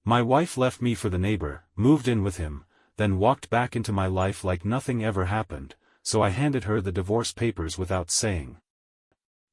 My wife left me for the neighbor, moved in with him, then walked back into my life like nothing ever happened, so I handed her the divorce papers without saying.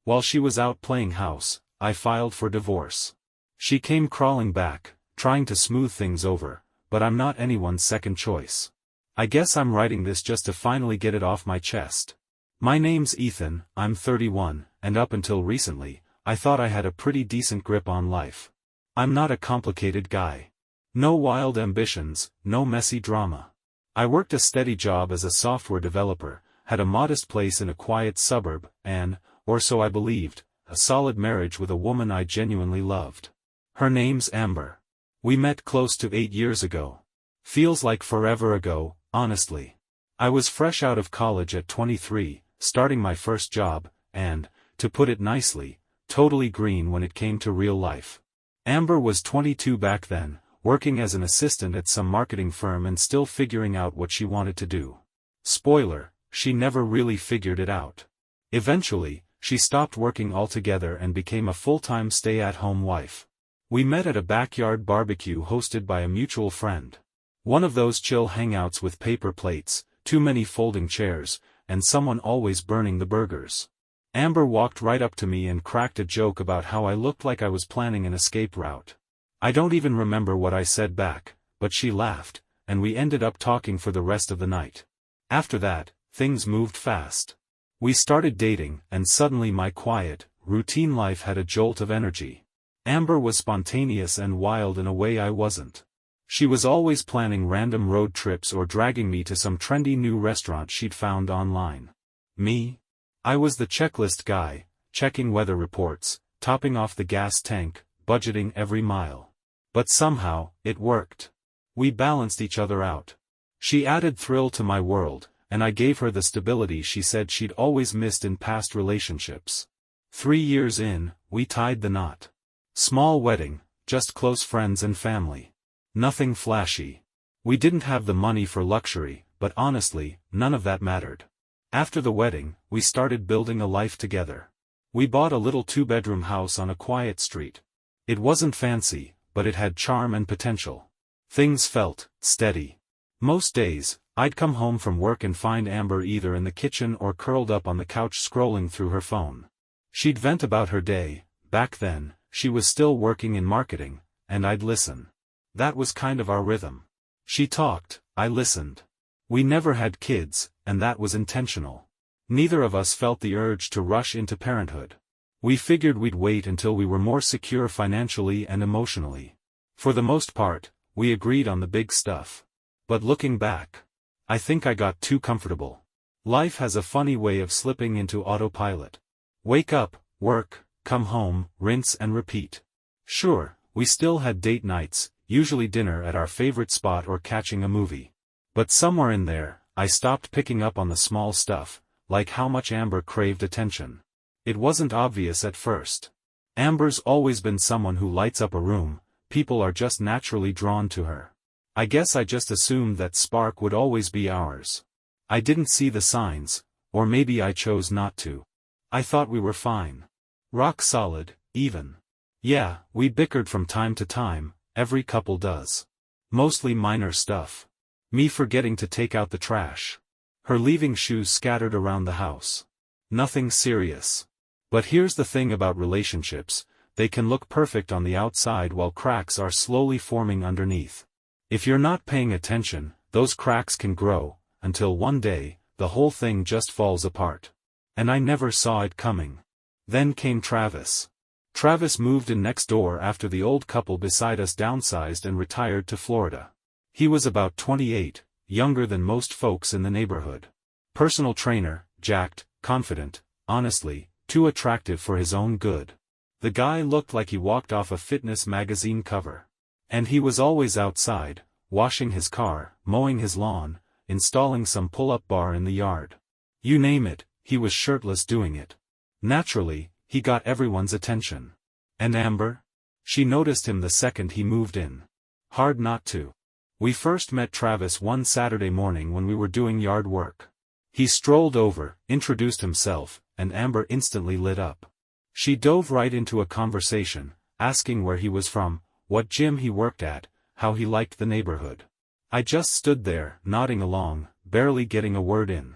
While she was out playing house, I filed for divorce. She came crawling back, trying to smooth things over, but I'm not anyone's second choice. I guess I'm writing this just to finally get it off my chest. My name's Ethan, I'm 31, and up until recently, I thought I had a pretty decent grip on life. I'm not a complicated guy. No wild ambitions, no messy drama. I worked a steady job as a software developer, had a modest place in a quiet suburb, and, or so I believed, a solid marriage with a woman I genuinely loved. Her name's Amber. We met close to 8 years ago. Feels like forever ago, honestly. I was fresh out of college at 23, starting my first job, and, to put it nicely, totally green when it came to real life. Amber was 22 back then, working as an assistant at some marketing firm and still figuring out what she wanted to do. Spoiler, she never really figured it out. Eventually, she stopped working altogether and became a full-time stay-at-home wife. We met at a backyard barbecue hosted by a mutual friend. One of those chill hangouts with paper plates, too many folding chairs, and someone always burning the burgers. Amber walked right up to me and cracked a joke about how I looked like I was planning an escape route. I don't even remember what I said back, but she laughed, and we ended up talking for the rest of the night. After that, things moved fast. We started dating, and suddenly my quiet, routine life had a jolt of energy. Amber was spontaneous and wild in a way I wasn't. She was always planning random road trips or dragging me to some trendy new restaurant she'd found online. Me? I was the checklist guy, checking weather reports, topping off the gas tank, budgeting every mile. But somehow, it worked. We balanced each other out. She added thrill to my world, and I gave her the stability she said she'd always missed in past relationships. 3 years in, we tied the knot. Small wedding, just close friends and family. Nothing flashy. We didn't have the money for luxury, but honestly, none of that mattered. After the wedding, we started building a life together. We bought a little 2-bedroom house on a quiet street. It wasn't fancy, but it had charm and potential. Things felt steady. Most days, I'd come home from work and find Amber either in the kitchen or curled up on the couch scrolling through her phone. She'd vent about her day. Back then, she was still working in marketing, and I'd listen. That was kind of our rhythm. She talked, I listened. We never had kids, and that was intentional. Neither of us felt the urge to rush into parenthood. We figured we'd wait until we were more secure financially and emotionally. For the most part, we agreed on the big stuff. But looking back, I think I got too comfortable. Life has a funny way of slipping into autopilot. Wake up, work, come home, rinse and repeat. Sure, we still had date nights, usually dinner at our favorite spot or catching a movie. But somewhere in there, I stopped picking up on the small stuff, like how much Amber craved attention. It wasn't obvious at first. Amber's always been someone who lights up a room, people are just naturally drawn to her. I guess I just assumed that spark would always be ours. I didn't see the signs, or maybe I chose not to. I thought we were fine. Rock solid, even. Yeah, we bickered from time to time, every couple does. Mostly minor stuff. Me forgetting to take out the trash. Her leaving shoes scattered around the house. Nothing serious. But here's the thing about relationships, they can look perfect on the outside while cracks are slowly forming underneath. If you're not paying attention, those cracks can grow, until one day, the whole thing just falls apart. And I never saw it coming. Then came Travis. Travis moved in next door after the old couple beside us downsized and retired to Florida. He was about 28, younger than most folks in the neighborhood. Personal trainer, jacked, confident, honestly, too attractive for his own good. The guy looked like he walked off a fitness magazine cover. And he was always outside, washing his car, mowing his lawn, installing some pull-up bar in the yard. You name it, he was shirtless doing it. Naturally, he got everyone's attention. And Amber? She noticed him the second he moved in. Hard not to. We first met Travis one Saturday morning when we were doing yard work. He strolled over, introduced himself, and Amber instantly lit up. She dove right into a conversation, asking where he was from, what gym he worked at, how he liked the neighborhood. I just stood there, nodding along, barely getting a word in.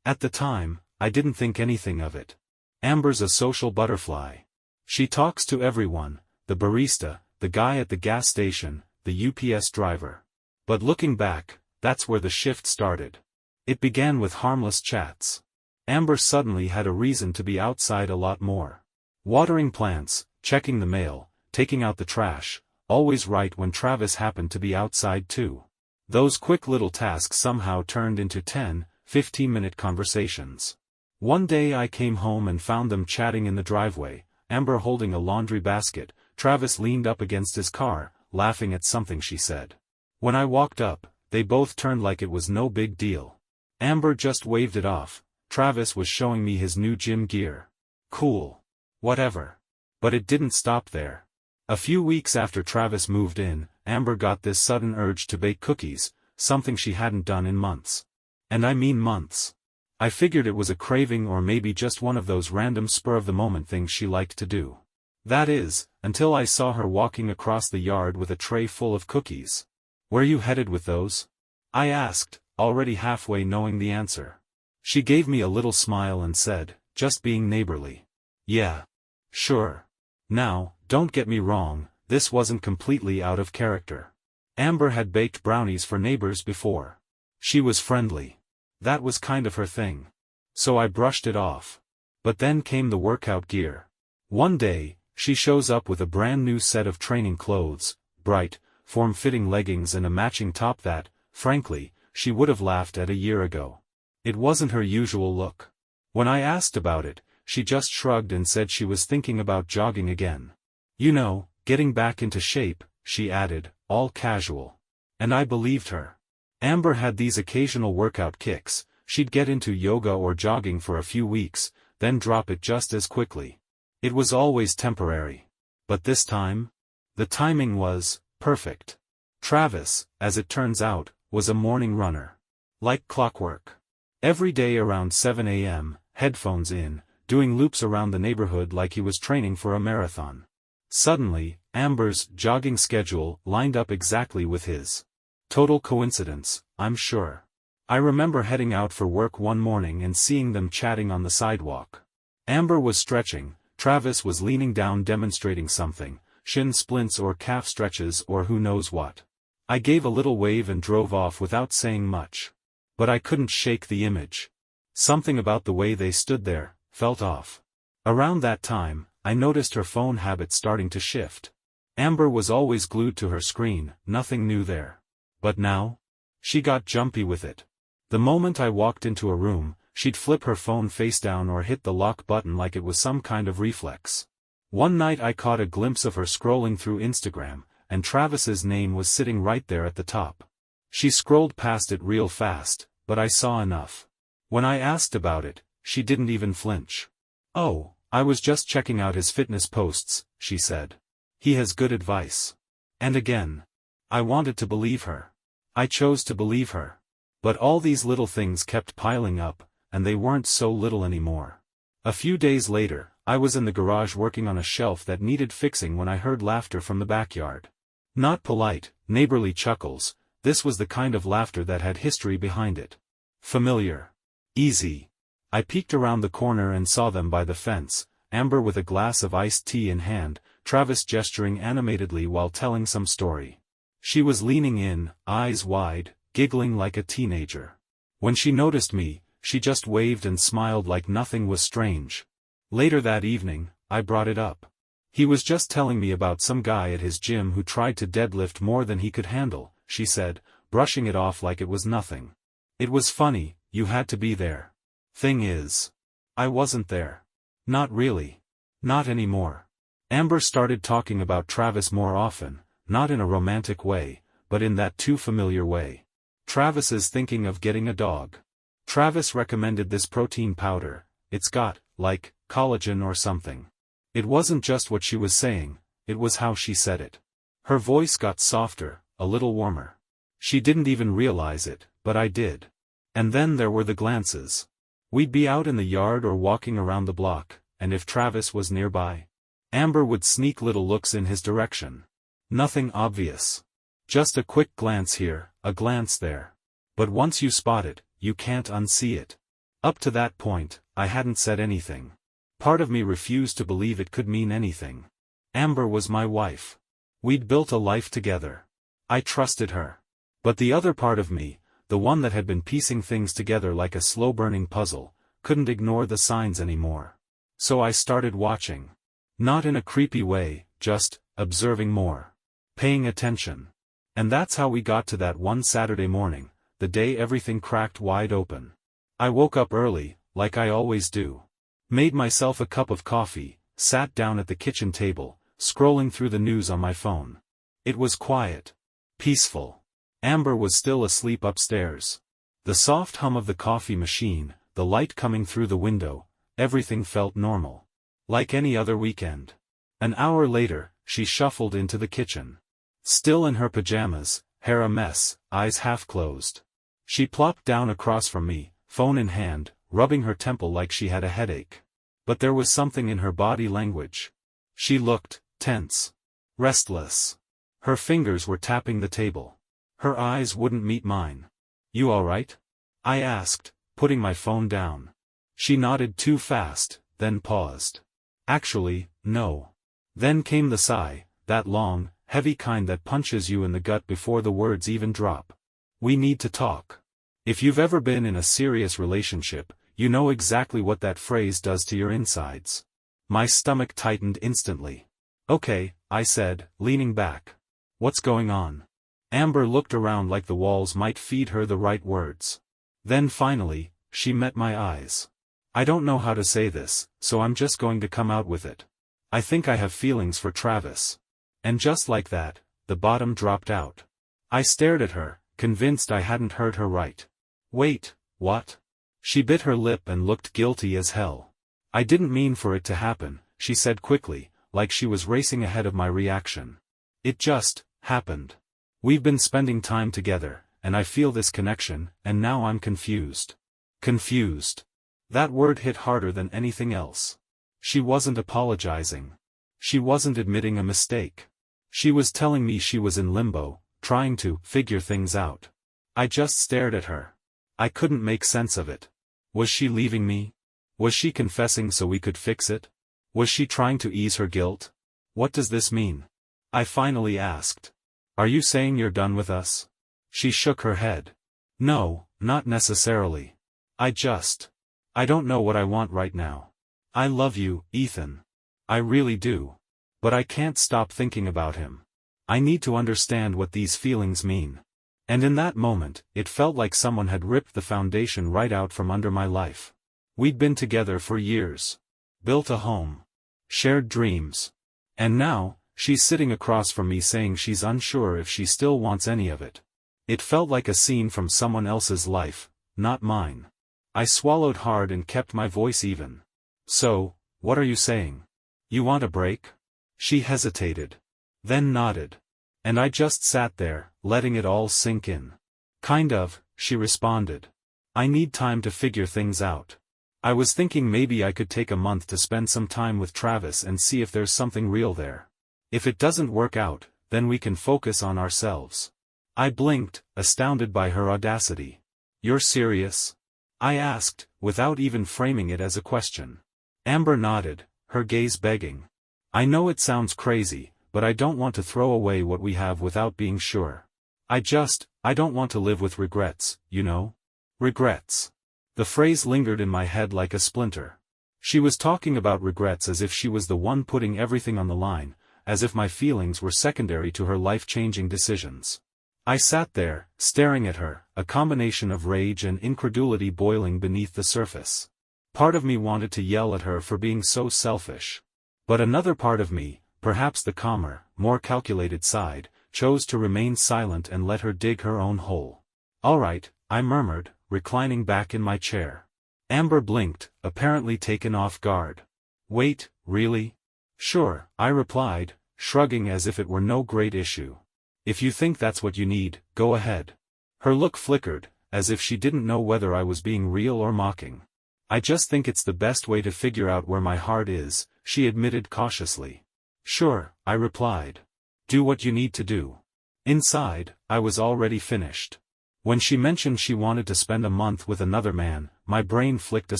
At the time, I didn't think anything of it. Amber's a social butterfly. She talks to everyone, the barista, the guy at the gas station, the UPS driver. But looking back, that's where the shift started. It began with harmless chats. Amber suddenly had a reason to be outside a lot more. Watering plants, checking the mail, taking out the trash, always right when Travis happened to be outside too. Those quick little tasks somehow turned into 10, 15-minute conversations. One day I came home and found them chatting in the driveway, Amber holding a laundry basket, Travis leaned up against his car, laughing at something she said. When I walked up, they both turned like it was no big deal. Amber just waved it off. Travis was showing me his new gym gear. Cool. Whatever. But it didn't stop there. A few weeks after Travis moved in, Amber got this sudden urge to bake cookies, something she hadn't done in months. And I mean months. I figured it was a craving or maybe just one of those random spur-of-the-moment things she liked to do. That is, until I saw her walking across the yard with a tray full of cookies. "Where you headed with those?" I asked, already halfway knowing the answer. She gave me a little smile and said, just being neighborly. "Yeah. Sure." Now, don't get me wrong, this wasn't completely out of character. Amber had baked brownies for neighbors before. She was friendly. That was kind of her thing. So I brushed it off. But then came the workout gear. One day, she shows up with a brand new set of training clothes, bright, form-fitting leggings and a matching top that, frankly, she would have laughed at a year ago. It wasn't her usual look. When I asked about it, she just shrugged and said she was thinking about jogging again. "You know, getting back into shape," she added, all casual. And I believed her. Amber had these occasional workout kicks. She'd get into yoga or jogging for a few weeks, then drop it just as quickly. It was always temporary. But this time? The timing was perfect. Travis, as it turns out, was a morning runner. Like clockwork. Every day around 7 a.m., headphones in, doing loops around the neighborhood like he was training for a marathon. Suddenly, Amber's jogging schedule lined up exactly with his. Total coincidence, I'm sure. I remember heading out for work one morning and seeing them chatting on the sidewalk. Amber was stretching, Travis was leaning down demonstrating something, shin splints or calf stretches or who knows what. I gave a little wave and drove off without saying much. But I couldn't shake the image. Something about the way they stood there felt off. Around that time, I noticed her phone habit starting to shift. Amber was always glued to her screen, nothing new there. But now? She got jumpy with it. The moment I walked into a room, she'd flip her phone face down or hit the lock button like it was some kind of reflex. One night I caught a glimpse of her scrolling through Instagram, and Travis's name was sitting right there at the top. She scrolled past it real fast, but I saw enough. When I asked about it, she didn't even flinch. "Oh, I was just checking out his fitness posts," she said. "He has good advice." And again. I wanted to believe her. I chose to believe her. But all these little things kept piling up, and they weren't so little anymore. A few days later, I was in the garage working on a shelf that needed fixing when I heard laughter from the backyard. Not polite, neighborly chuckles, this was the kind of laughter that had history behind it. Familiar. Easy. I peeked around the corner and saw them by the fence, Amber with a glass of iced tea in hand, Travis gesturing animatedly while telling some story. She was leaning in, eyes wide, giggling like a teenager. When she noticed me, she just waved and smiled like nothing was strange. Later that evening, I brought it up. "He was just telling me about some guy at his gym who tried to deadlift more than he could handle," she said, brushing it off like it was nothing. "It was funny, you had to be there. Thing is, I wasn't there. Not really. Not anymore." Amber started talking about Travis more often, not in a romantic way, but in that too familiar way. Travis is thinking of getting a dog. Travis recommended this protein powder, it's got, like, collagen or something. It wasn't just what she was saying, it was how she said it. Her voice got softer, a little warmer. She didn't even realize it, but I did. And then there were the glances. We'd be out in the yard or walking around the block, and if Travis was nearby, Amber would sneak little looks in his direction. Nothing obvious. Just a quick glance here, a glance there. But once you spot it, you can't unsee it. Up to that point, I hadn't said anything. Part of me refused to believe it could mean anything. Amber was my wife. We'd built a life together. I trusted her. But the other part of me, the one that had been piecing things together like a slow-burning puzzle, couldn't ignore the signs anymore. So I started watching. Not in a creepy way, just observing more. Paying attention. And that's how we got to that one Saturday morning, the day everything cracked wide open. I woke up early, like I always do. Made myself a cup of coffee, sat down at the kitchen table, scrolling through the news on my phone. It was quiet. Peaceful. Amber was still asleep upstairs. The soft hum of the coffee machine, the light coming through the window, everything felt normal. Like any other weekend. An hour later, she shuffled into the kitchen. Still in her pajamas, hair a mess, eyes half closed. She plopped down across from me, phone in hand, rubbing her temple like she had a headache. But there was something in her body language. She looked tense. Restless. Her fingers were tapping the table. Her eyes wouldn't meet mine. "You all right?" I asked, putting my phone down. She nodded too fast, then paused. "Actually, no." Then came the sigh, that long, heavy kind that punches you in the gut before the words even drop. "We need to talk." If you've ever been in a serious relationship, you know exactly what that phrase does to your insides. My stomach tightened instantly. "Okay," I said, leaning back. "What's going on?" Amber looked around like the walls might feed her the right words. Then finally, she met my eyes. "I don't know how to say this, so I'm just going to come out with it. I think I have feelings for Travis." And just like that, the bottom dropped out. I stared at her, convinced I hadn't heard her right. "Wait, what?" She bit her lip and looked guilty as hell. "I didn't mean for it to happen," she said quickly, like she was racing ahead of my reaction. "It just happened. We've been spending time together, and I feel this connection, and now I'm confused." Confused. That word hit harder than anything else. She wasn't apologizing. She wasn't admitting a mistake. She was telling me she was in limbo, trying to figure things out. I just stared at her. I couldn't make sense of it. Was she leaving me? Was she confessing so we could fix it? Was she trying to ease her guilt? "What does this mean?" I finally asked. "Are you saying you're done with us?" She shook her head. "No, not necessarily. I don't know what I want right now. I love you, Ethan. I really do. But I can't stop thinking about him. I need to understand what these feelings mean." And in that moment, it felt like someone had ripped the foundation right out from under my life. We'd been together for years. Built a home. Shared dreams. And now, she's sitting across from me saying she's unsure if she still wants any of it. It felt like a scene from someone else's life, not mine. I swallowed hard and kept my voice even. "So, what are you saying? You want a break?" She hesitated. Then nodded. And I just sat there, letting it all sink in. "Kind of," she responded. "I need time to figure things out. I was thinking maybe I could take a month to spend some time with Travis and see if there's something real there. If it doesn't work out, then we can focus on ourselves." I blinked, astounded by her audacity. "You're serious?" I asked, without even framing it as a question. Amber nodded, her gaze begging. "I know it sounds crazy, but I don't want to throw away what we have without being sure. I don't want to live with regrets, you know?" Regrets. The phrase lingered in my head like a splinter. She was talking about regrets as if she was the one putting everything on the line, as if my feelings were secondary to her life-changing decisions. I sat there, staring at her, a combination of rage and incredulity boiling beneath the surface. Part of me wanted to yell at her for being so selfish. But another part of me, perhaps the calmer, more calculated side, chose to remain silent and let her dig her own hole. "All right," I murmured, reclining back in my chair. Amber blinked, apparently taken off guard. "Wait, really?" "Sure," I replied, shrugging as if it were no great issue. "If you think that's what you need, go ahead." Her look flickered, as if she didn't know whether I was being real or mocking. "I just think it's the best way to figure out where my heart is," she admitted cautiously. "Sure," I replied. "Do what you need to do. Inside, I was already finished. When she mentioned she wanted to spend a month with another man, my brain flicked a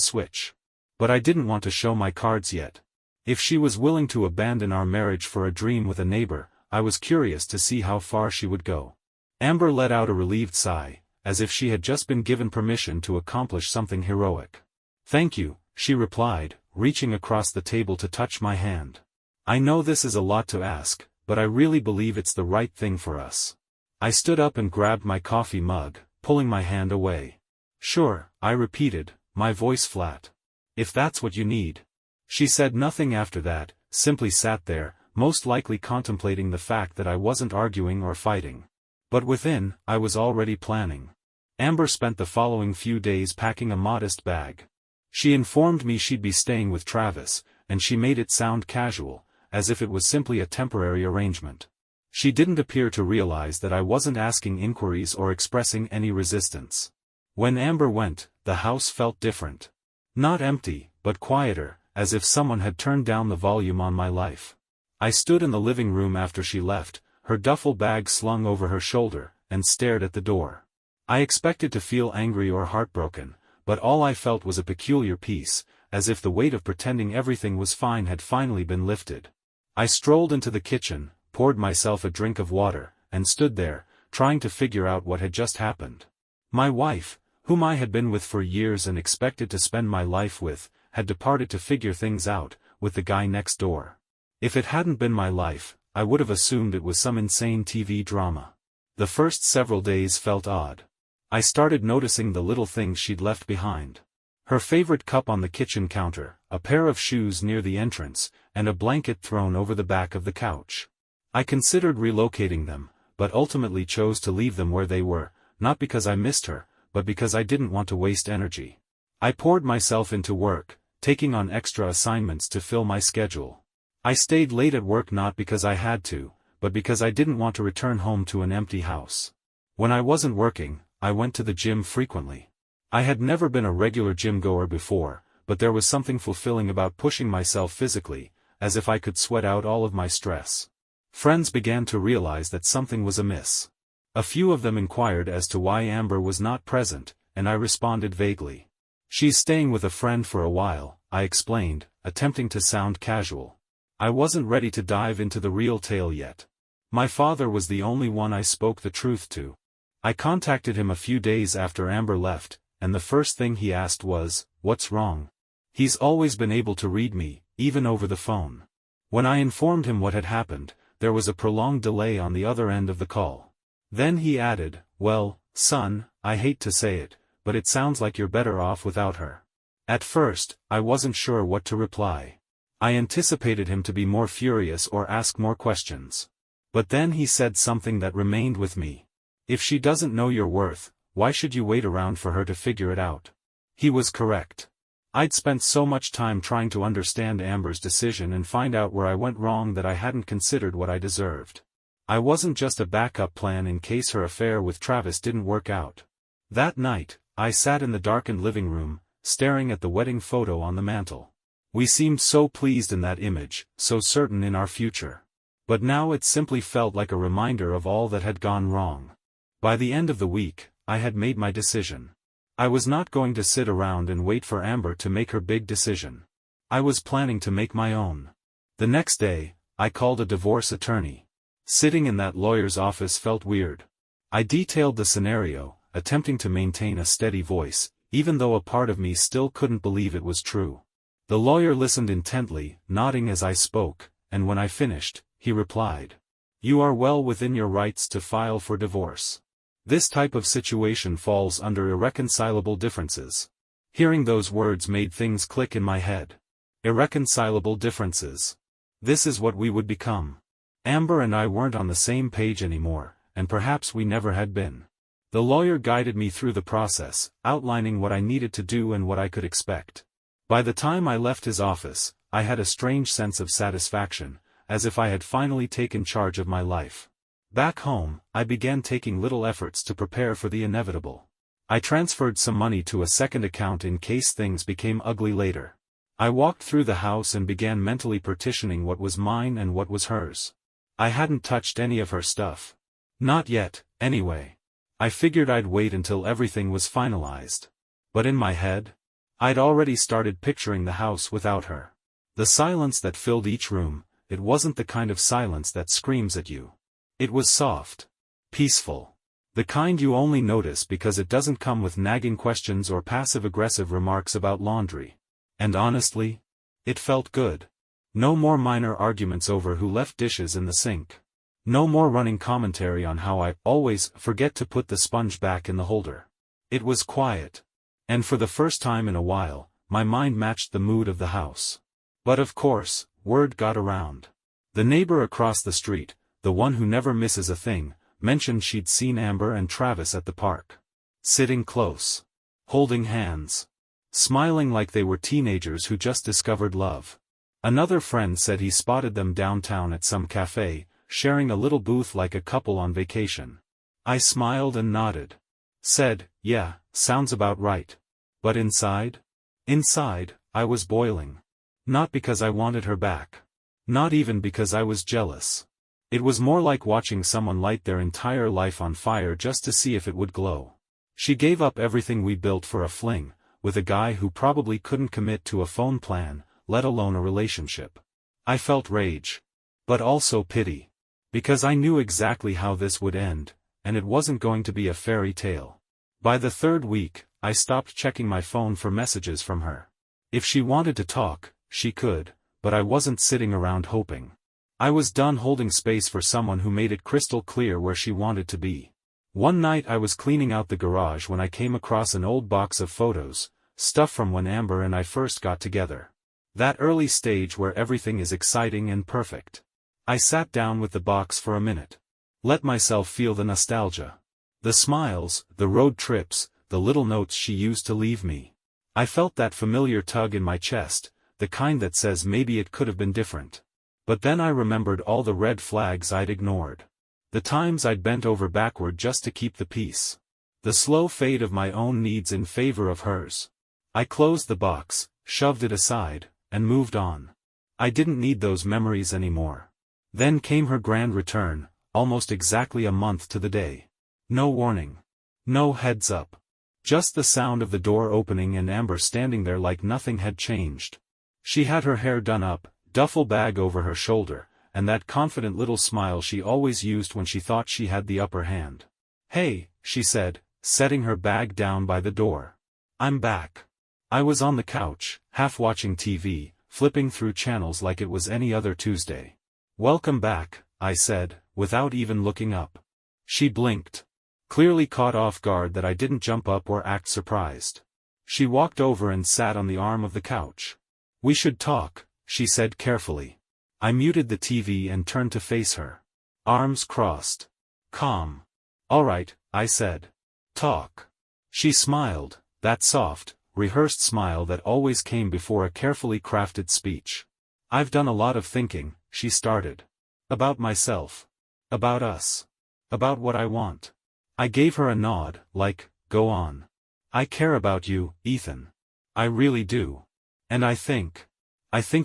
switch. But I didn't want to show my cards yet. If she was willing to abandon our marriage for a dream with a neighbor, I was curious to see how far she would go. Amber let out a relieved sigh, as if she had just been given permission to accomplish something heroic. "Thank you," she replied, reaching across the table to touch my hand. "I know this is a lot to ask, but I really believe it's the right thing for us." I stood up and grabbed my coffee mug, pulling my hand away. "Sure," I repeated, my voice flat. "If that's what you need." She said nothing after that, simply sat there, most likely contemplating the fact that I wasn't arguing or fighting. But within, I was already planning. Amber spent the following few days packing a modest bag. She informed me she'd be staying with Travis, and she made it sound casual, as if it was simply a temporary arrangement. She didn't appear to realize that I wasn't asking inquiries or expressing any resistance. When Amber went, the house felt different. Not empty, but quieter, as if someone had turned down the volume on my life. I stood in the living room after she left, her duffel bag slung over her shoulder, and stared at the door. I expected to feel angry or heartbroken, but all I felt was a peculiar peace, as if the weight of pretending everything was fine had finally been lifted. I strolled into the kitchen, poured myself a drink of water, and stood there, trying to figure out what had just happened. My wife, whom I had been with for years and expected to spend my life with, had departed to figure things out, with the guy next door. If it hadn't been my life, I would have assumed it was some insane TV drama. The first several days felt odd. I started noticing the little things she'd left behind. Her favorite cup on the kitchen counter, a pair of shoes near the entrance, and a blanket thrown over the back of the couch. I considered relocating them, but ultimately chose to leave them where they were, not because I missed her, but because I didn't want to waste energy. I poured myself into work, taking on extra assignments to fill my schedule. I stayed late at work not because I had to, but because I didn't want to return home to an empty house. When I wasn't working, I went to the gym frequently. I had never been a regular gym goer before, but there was something fulfilling about pushing myself physically, as if I could sweat out all of my stress. Friends began to realize that something was amiss. A few of them inquired as to why Amber was not present, and I responded vaguely. "She's staying with a friend for a while," I explained, attempting to sound casual. I wasn't ready to dive into the real tale yet. My father was the only one I spoke the truth to. I contacted him a few days after Amber left, and the first thing he asked was, "What's wrong?" He's always been able to read me, even over the phone. When I informed him what had happened, there was a prolonged delay on the other end of the call. Then he added, "Well, son, I hate to say it, but it sounds like you're better off without her." At first, I wasn't sure what to reply. I anticipated him to be more furious or ask more questions. But then he said something that remained with me. "If she doesn't know your worth, why should you wait around for her to figure it out?" He was correct. I'd spent so much time trying to understand Amber's decision and find out where I went wrong that I hadn't considered what I deserved. I wasn't just a backup plan in case her affair with Travis didn't work out. That night, I sat in the darkened living room, staring at the wedding photo on the mantel. We seemed so pleased in that image, so certain in our future. But now it simply felt like a reminder of all that had gone wrong. By the end of the week, I had made my decision. I was not going to sit around and wait for Amber to make her big decision. I was planning to make my own. The next day, I called a divorce attorney. Sitting in that lawyer's office felt weird. I detailed the scenario, attempting to maintain a steady voice, even though a part of me still couldn't believe it was true. The lawyer listened intently, nodding as I spoke, and when I finished, he replied, "You are well within your rights to file for divorce. This type of situation falls under irreconcilable differences." Hearing those words made things click in my head. Irreconcilable differences. This is what we would become. Amber and I weren't on the same page anymore, and perhaps we never had been. The lawyer guided me through the process, outlining what I needed to do and what I could expect. By the time I left his office, I had a strange sense of satisfaction, as if I had finally taken charge of my life. Back home, I began taking little efforts to prepare for the inevitable. I transferred some money to a second account in case things became ugly later. I walked through the house and began mentally partitioning what was mine and what was hers. I hadn't touched any of her stuff. Not yet, anyway. I figured I'd wait until everything was finalized. But in my head, I'd already started picturing the house without her. The silence that filled each room, it wasn't the kind of silence that screams at you. It was soft. Peaceful. The kind you only notice because it doesn't come with nagging questions or passive-aggressive remarks about laundry. And honestly, it felt good. No more minor arguments over who left dishes in the sink. No more running commentary on how I always forget to put the sponge back in the holder. It was quiet. And for the first time in a while, my mind matched the mood of the house. But of course, word got around. The neighbor across the street, the one who never misses a thing, mentioned she'd seen Amber and Travis at the park. Sitting close. Holding hands. Smiling like they were teenagers who just discovered love. Another friend said he spotted them downtown at some cafe, sharing a little booth like a couple on vacation. I smiled and nodded. Said, yeah, sounds about right. But inside? Inside, I was boiling. Not because I wanted her back. Not even because I was jealous. It was more like watching someone light their entire life on fire just to see if it would glow. She gave up everything we built for a fling, with a guy who probably couldn't commit to a phone plan, let alone a relationship. I felt rage. But also pity. Because I knew exactly how this would end, and it wasn't going to be a fairy tale. By the third week, I stopped checking my phone for messages from her. If she wanted to talk, she could, but I wasn't sitting around hoping. I was done holding space for someone who made it crystal clear where she wanted to be. One night I was cleaning out the garage when I came across an old box of photos, stuff from when Amber and I first got together. That early stage where everything is exciting and perfect. I sat down with the box for a minute. Let myself feel the nostalgia. The smiles, the road trips, the little notes she used to leave me. I felt that familiar tug in my chest, the kind that says maybe it could have been different. But then I remembered all the red flags I'd ignored. The times I'd bent over backward just to keep the peace. The slow fade of my own needs in favor of hers. I closed the box, shoved it aside, and moved on. I didn't need those memories anymore. Then came her grand return, almost exactly a month to the day. No warning. No heads up. Just the sound of the door opening and Amber standing there like nothing had changed. She had her hair done up, duffel bag over her shoulder, and that confident little smile she always used when she thought she had the upper hand. Hey, she said, setting her bag down by the door. I'm back. I was on the couch, half watching TV, flipping through channels like it was any other Tuesday. Welcome back, I said, without even looking up. She blinked. Clearly caught off guard that I didn't jump up or act surprised. She walked over and sat on the arm of the couch. We should talk, she said carefully. I muted the TV and turned to face her. Arms crossed. Calm. All right, I said. Talk. She smiled, that soft, rehearsed smile that always came before a carefully crafted speech. I've done a lot of thinking, she started. About myself. About us. About what I want. I gave her a nod, like, go on. I care about you, Ethan. I really do. And I think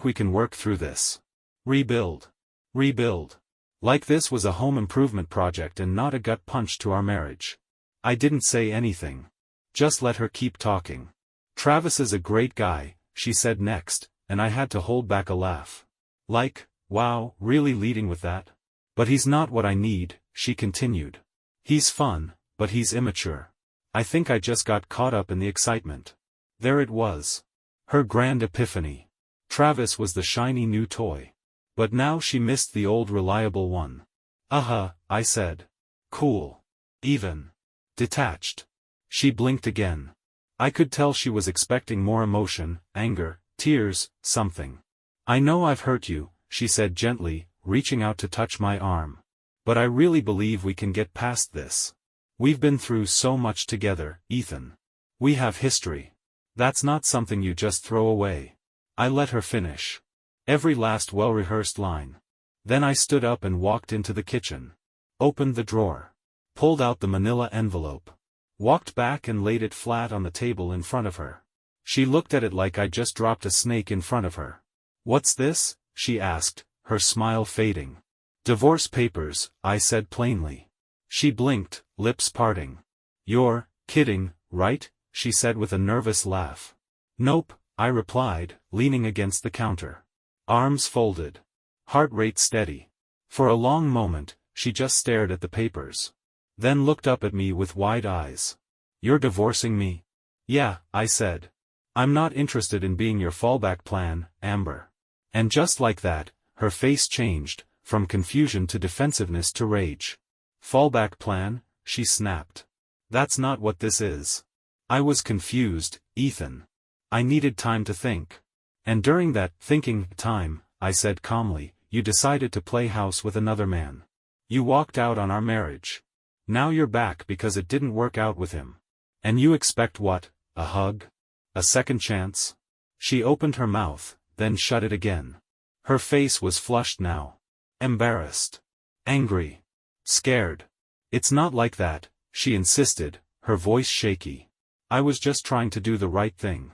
we can work through this. Rebuild. Rebuild. Like this was a home improvement project and not a gut punch to our marriage. I didn't say anything. Just let her keep talking. Travis is a great guy, she said next, and I had to hold back a laugh. Like, wow, really leading with that? But he's not what I need, she continued. He's fun, but he's immature. I think I just got caught up in the excitement. There it was. Her grand epiphany. Travis was the shiny new toy. But now she missed the old reliable one. I said. Cool. Even. Detached. She blinked again. I could tell she was expecting more emotion, anger, tears, something. I know I've hurt you, she said gently, reaching out to touch my arm. But I really believe we can get past this. We've been through so much together, Ethan. We have history. That's not something you just throw away. I let her finish. Every last well-rehearsed line. Then I stood up and walked into the kitchen. Opened the drawer. Pulled out the manila envelope. Walked back and laid it flat on the table in front of her. She looked at it like I just dropped a snake in front of her. What's this? She asked, her smile fading. Divorce papers, I said plainly. She blinked, lips parting. "You're kidding, right?" she said with a nervous laugh. "Nope," I replied, leaning against the counter. Arms folded. Heart rate steady. For a long moment, she just stared at the papers. Then looked up at me with wide eyes. "You're divorcing me?" "Yeah," I said. "I'm not interested in being your fallback plan, Amber." And just like that, her face changed, from confusion to defensiveness to rage. "Fallback plan?" she snapped. "That's not what this is." I was confused, Ethan. I needed time to think. And during that thinking time, I said calmly, "You decided to play house with another man. You walked out on our marriage. Now you're back because it didn't work out with him. And you expect what? A hug? A second chance?" She opened her mouth, then shut it again. Her face was flushed now. Embarrassed. Angry. Scared. "It's not like that," she insisted, her voice shaky. "I was just trying to do the right thing.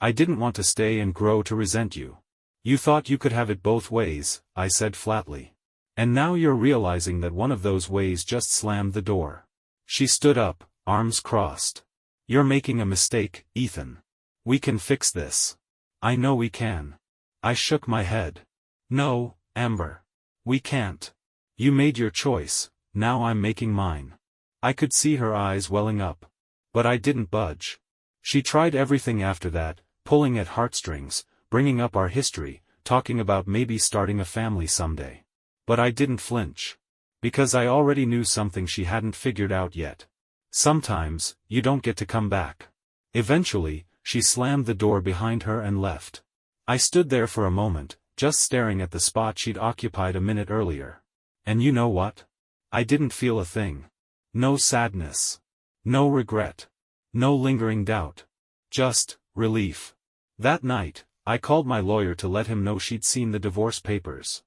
I didn't want to stay and grow to resent you. You thought you could have it both ways," I said flatly. "And now you're realizing that one of those ways just slammed the door." She stood up, arms crossed. "You're making a mistake, Ethan. We can fix this." "I know we can." I shook my head. "No, Amber. We can't. You made your choice, now I'm making mine." I could see her eyes welling up. But I didn't budge. She tried everything after that, pulling at heartstrings, bringing up our history, talking about maybe starting a family someday. But I didn't flinch. Because I already knew something she hadn't figured out yet. Sometimes, you don't get to come back. Eventually, she slammed the door behind her and left. I stood there for a moment, just staring at the spot she'd occupied a minute earlier. And you know what? I didn't feel a thing. No sadness. No regret. No lingering doubt. Just relief. That night, I called my lawyer to let him know she'd seen the divorce papers.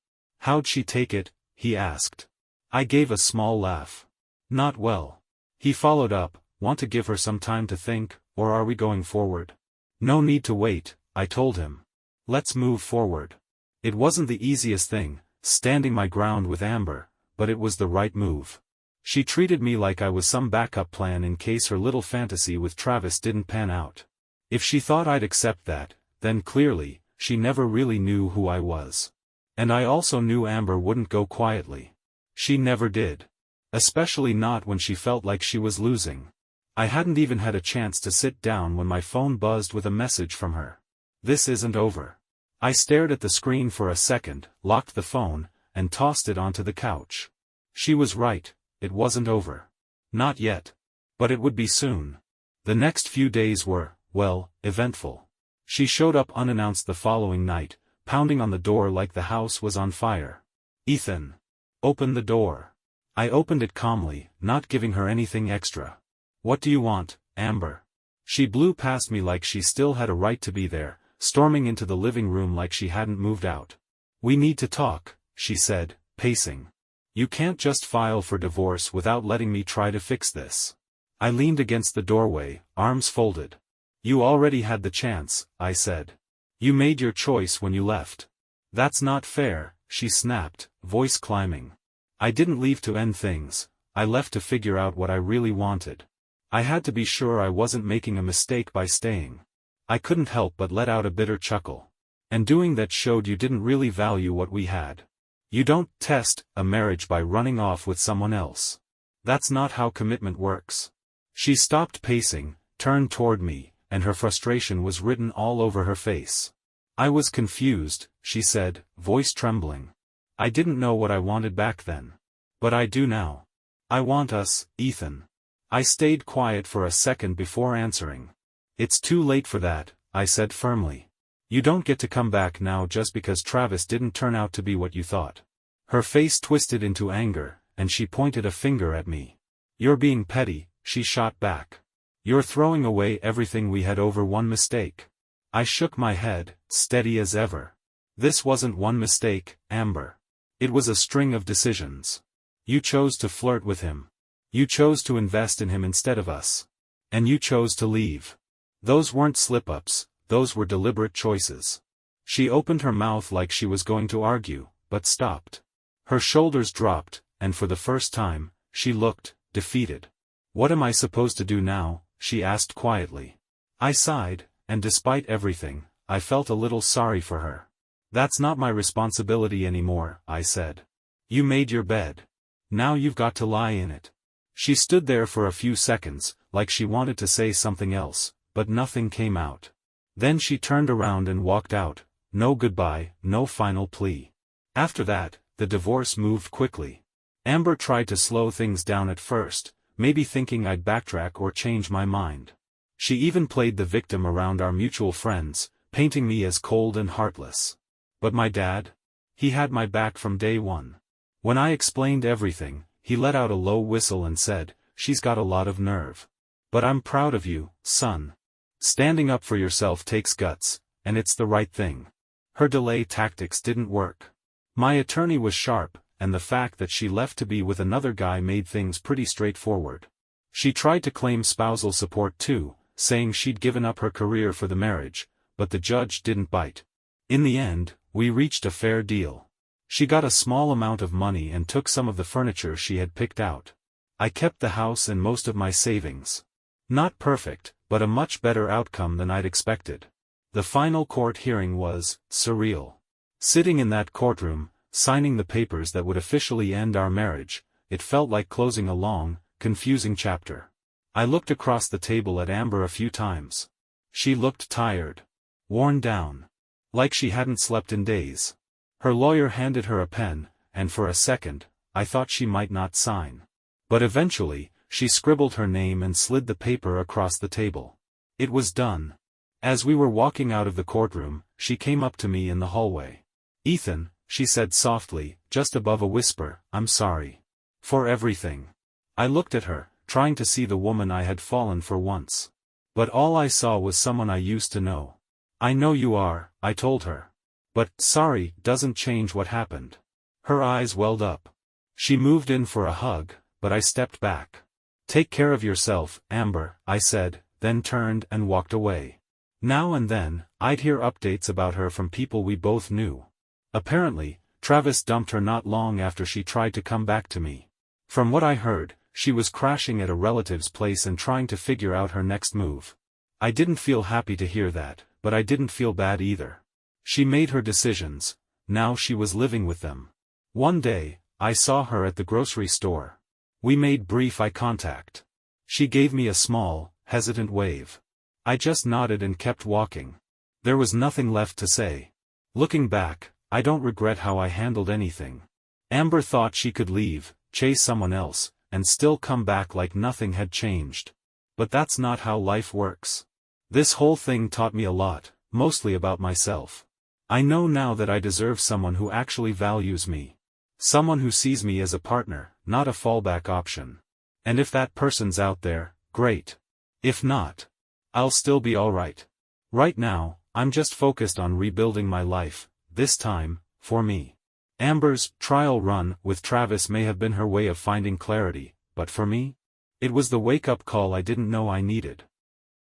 "How'd she take it?" he asked. I gave a small laugh. "Not well." He followed up, "Want to give her some time to think, or are we going forward?" "No need to wait," I told him. "Let's move forward." It wasn't the easiest thing, standing my ground with Amber, but it was the right move. She treated me like I was some backup plan in case her little fantasy with Travis didn't pan out. If she thought I'd accept that, then clearly, she never really knew who I was. And I also knew Amber wouldn't go quietly. She never did. Especially not when she felt like she was losing. I hadn't even had a chance to sit down when my phone buzzed with a message from her. "This isn't over." I stared at the screen for a second, locked the phone, and tossed it onto the couch. She was right, it wasn't over. Not yet. But it would be soon. The next few days were, well, eventful. She showed up unannounced the following night, pounding on the door like the house was on fire. "Ethan. Open the door." I opened it calmly, not giving her anything extra. "What do you want, Amber?" She blew past me like she still had a right to be there, storming into the living room like she hadn't moved out. "We need to talk," she said, pacing. "You can't just file for divorce without letting me try to fix this." I leaned against the doorway, arms folded. "You already had the chance," I said. "You made your choice when you left." "That's not fair," she snapped, voice climbing. "I didn't leave to end things, I left to figure out what I really wanted. I had to be sure I wasn't making a mistake by staying." I couldn't help but let out a bitter chuckle. "And doing that showed you didn't really value what we had. You don't test a marriage by running off with someone else. That's not how commitment works." She stopped pacing, turned toward me, and her frustration was written all over her face. "I was confused," she said, voice trembling. "I didn't know what I wanted back then. But I do now. I want us, Ethan." I stayed quiet for a second before answering. "It's too late for that," I said firmly. "You don't get to come back now just because Travis didn't turn out to be what you thought." Her face twisted into anger, and she pointed a finger at me. "You're being petty," she shot back. "You're throwing away everything we had over one mistake." I shook my head, steady as ever. "This wasn't one mistake, Amber. It was a string of decisions. You chose to flirt with him. You chose to invest in him instead of us. And you chose to leave. Those weren't slip-ups, those were deliberate choices." She opened her mouth like she was going to argue, but stopped. Her shoulders dropped, and for the first time, she looked defeated. "What am I supposed to do now?" she asked quietly. I sighed, and despite everything, I felt a little sorry for her. "That's not my responsibility anymore," I said. "You made your bed. Now you've got to lie in it." She stood there for a few seconds, like she wanted to say something else, but nothing came out. Then she turned around and walked out, no goodbye, no final plea. After that, the divorce moved quickly. Amber tried to slow things down at first, maybe thinking I'd backtrack or change my mind. She even played the victim around our mutual friends, painting me as cold and heartless. But my dad? He had my back from day one. When I explained everything, he let out a low whistle and said, "She's got a lot of nerve. But I'm proud of you, son. Standing up for yourself takes guts, and it's the right thing." Her delay tactics didn't work. My attorney was sharp, and the fact that she left to be with another guy made things pretty straightforward. She tried to claim spousal support too, saying she'd given up her career for the marriage, but the judge didn't bite. In the end, we reached a fair deal. She got a small amount of money and took some of the furniture she had picked out. I kept the house and most of my savings. Not perfect, but a much better outcome than I'd expected. The final court hearing was surreal. Sitting in that courtroom, signing the papers that would officially end our marriage, it felt like closing a long, confusing chapter. I looked across the table at Amber a few times. She looked tired. Worn down. Like she hadn't slept in days. Her lawyer handed her a pen, and for a second, I thought she might not sign. But eventually, she scribbled her name and slid the paper across the table. It was done. As we were walking out of the courtroom, she came up to me in the hallway. "Ethan," she said softly, just above a whisper, "I'm sorry. For everything." I looked at her, trying to see the woman I had fallen for once. But all I saw was someone I used to know. "I know you are," I told her. "But, sorry, doesn't change what happened." Her eyes welled up. She moved in for a hug, but I stepped back. "Take care of yourself, Amber," I said, then turned and walked away. Now and then, I'd hear updates about her from people we both knew. Apparently, Travis dumped her not long after she tried to come back to me. From what I heard, she was crashing at a relative's place and trying to figure out her next move. I didn't feel happy to hear that, but I didn't feel bad either. She made her decisions, now she was living with them. One day, I saw her at the grocery store. We made brief eye contact. She gave me a small, hesitant wave. I just nodded and kept walking. There was nothing left to say. Looking back, I don't regret how I handled anything. Amber thought she could leave, chase someone else, and still come back like nothing had changed. But that's not how life works. This whole thing taught me a lot, mostly about myself. I know now that I deserve someone who actually values me. Someone who sees me as a partner, not a fallback option. And if that person's out there, great. If not, I'll still be alright. Right now, I'm just focused on rebuilding my life, this time, for me. Amber's trial run with Travis may have been her way of finding clarity, but for me? It was the wake-up call I didn't know I needed.